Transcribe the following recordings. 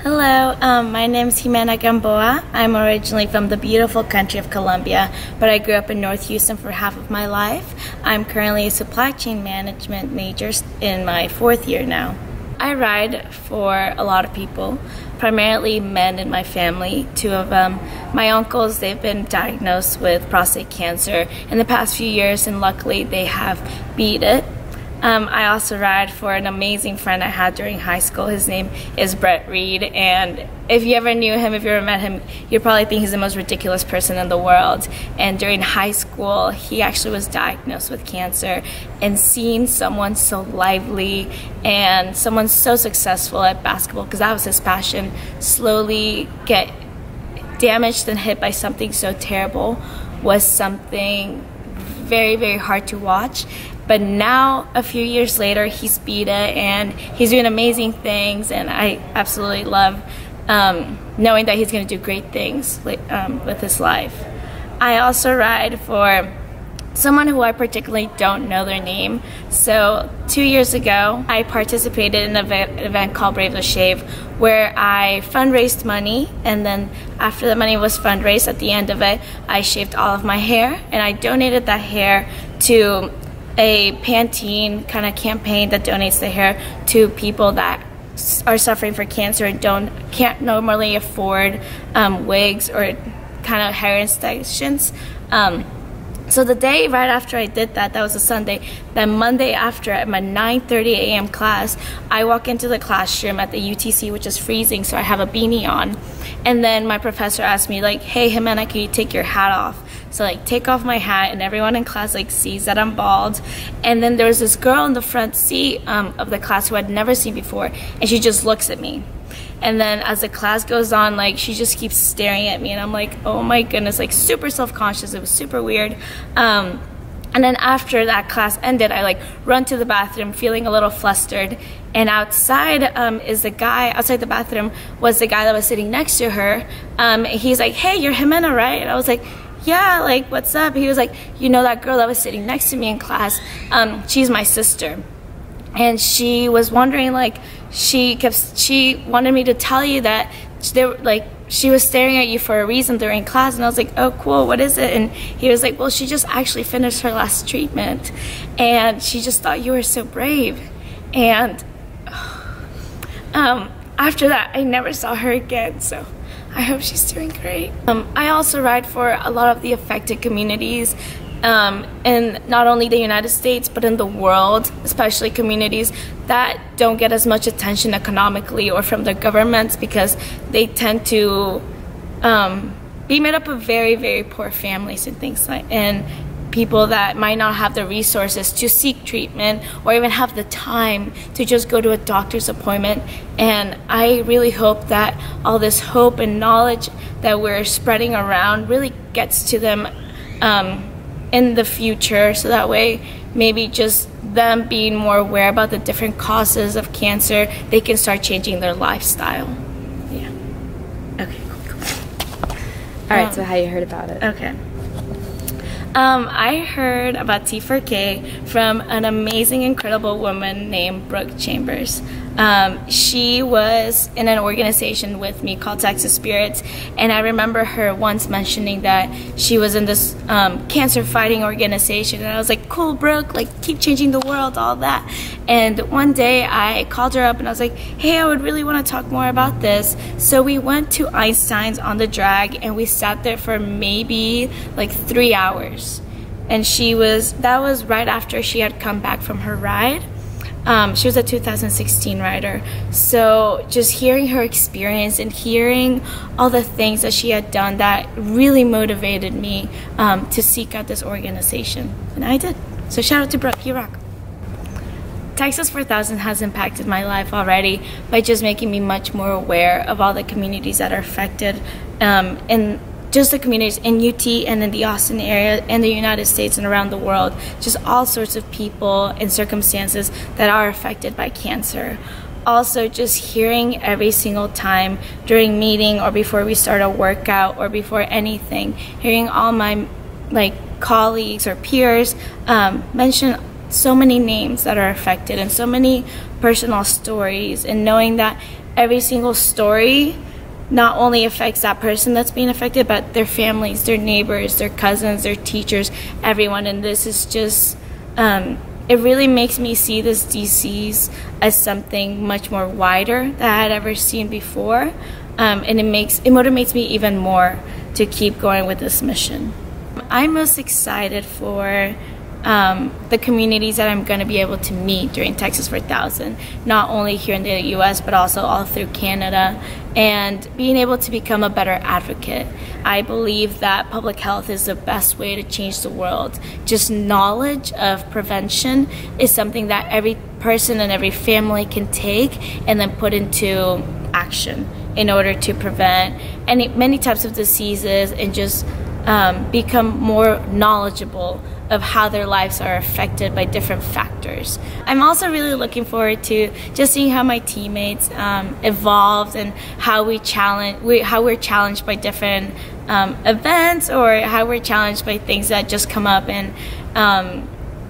Hello, my name is Jimena Gamboa. I'm originally from the beautiful country of Colombia, but I grew up in North Houston for half of my life. I'm currently a supply chain management major in my 4th year now. I ride for a lot of people, primarily men in my family. 2 of them, my uncles, they've been diagnosed with prostate cancer in the past few years, and luckily they have beat it. I also ride for an amazing friend I had during high school. His name is Brett Reed, and if you ever knew him, if you ever met him, you'd probably think he's the most ridiculous person in the world. And during high school, he actually was diagnosed with cancer, and seeing someone so lively and someone so successful at basketball, because that was his passion, slowly get damaged and hit by something so terrible was something very, very hard to watch. But now, a few years later, he's beat it and he's doing amazing things, and I absolutely love knowing that he's going to do great things with his life. I also ride for someone who I particularly don't know their name. So 2 years ago, I participated in an event called Brave the Shave, where I fundraised money, and then after the money was fundraised, at the end of it, I shaved all of my hair, and I donated that hair to a Pantene kind of campaign that donates the hair to people that are suffering from cancer and can't normally afford wigs or kind of hair extensions. So the day right after I did that, that was a Sunday, then Monday after at my 9:30 a.m. class, I walk into the classroom at the UTC, which is freezing, so I have a beanie on. And then my professor asked me, like, hey, Jimena, can you take your hat off? So like take off my hat, and everyone in class like sees that I'm bald. And then there was this girl in the front seat of the class who I'd never seen before, and she just looks at me. And then as the class goes on, like she just keeps staring at me, and I'm like, oh my goodness, like super self-conscious. It was super weird. And then after that class ended, I like run to the bathroom feeling a little flustered, and outside is the guy, outside the bathroom was the guy that was sitting next to her. He's like, hey, you're Jimena, right? And I was like, yeah, like, what's up? He was like, you know that girl that was sitting next to me in class? She's my sister. And she was wondering, like, she wanted me to tell you that she was staring at you for a reason during class. And I was like, oh, cool, what is it? And he was like, well, she just actually finished her last treatment, and she just thought you were so brave. And after that, I never saw her again, so I hope she's doing great. I also ride for a lot of the affected communities in not only the United States, but in the world, especially communities that don't get as much attention economically or from their governments, because they tend to be made up of very, very poor families and things like, and people that might not have the resources to seek treatment or even have the time to just go to a doctor's appointment. And I really hope that all this hope and knowledge that we're spreading around really gets to them in the future, so that way maybe just them being more aware about the different causes of cancer, they can start changing their lifestyle. Yeah. Okay, cool. All right, so how you heard about it? Okay. I heard about T4K from an amazing, incredible woman named Brooke Chambers. She was in an organization with me called Texas Spirits, and I remember her once mentioning that she was in this cancer fighting organization, and I was like, cool, Brooke, like keep changing the world, all that. And one day I called her up and I was like, hey, I would really want to talk more about this. So we went to Einstein's on the drag, and we sat there for maybe like 3 hours. And that was right after she had come back from her ride. She was a 2016 rider. So just hearing her experience and hearing all the things that she had done, that really motivated me to seek out this organization. And I did. So shout out to Brooke, you rock. Texas 4000 has impacted my life already by just making me much more aware of all the communities that are affected, and just the communities in UT and in the Austin area, in the United States and around the world, just all sorts of people and circumstances that are affected by cancer. Also, just hearing every single time during meeting or before we start a workout or before anything, hearing all my colleagues or peers mention so many names that are affected and so many personal stories, and knowing that every single story not only affects that person that's being affected, but their families, their neighbors, their cousins, their teachers, everyone. And this is just, it really makes me see this disease as something much more wider than I had ever seen before. And it motivates me even more to keep going with this mission. I'm most excited for the communities that I'm going to be able to meet during Texas 4000, not only here in the US, but also all through Canada, and being able to become a better advocate. I believe that public health is the best way to change the world. Just knowledge of prevention is something that every person and every family can take and then put into action in order to prevent many types of diseases, and just become more knowledgeable of how their lives are affected by different factors. I'm also really looking forward to just seeing how my teammates evolved, and how we're challenged by different events, or how we're challenged by things that just come up, and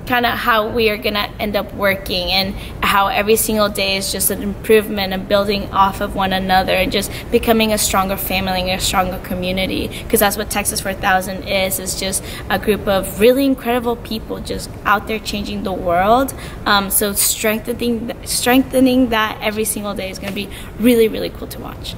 kind of how we are going to end up working, and how every single day is just an improvement and building off of one another, and just becoming a stronger family and a stronger community, because that's what Texas 4000 is just a group of really incredible people just out there changing the world. So strengthening that every single day is going to be really, really cool to watch.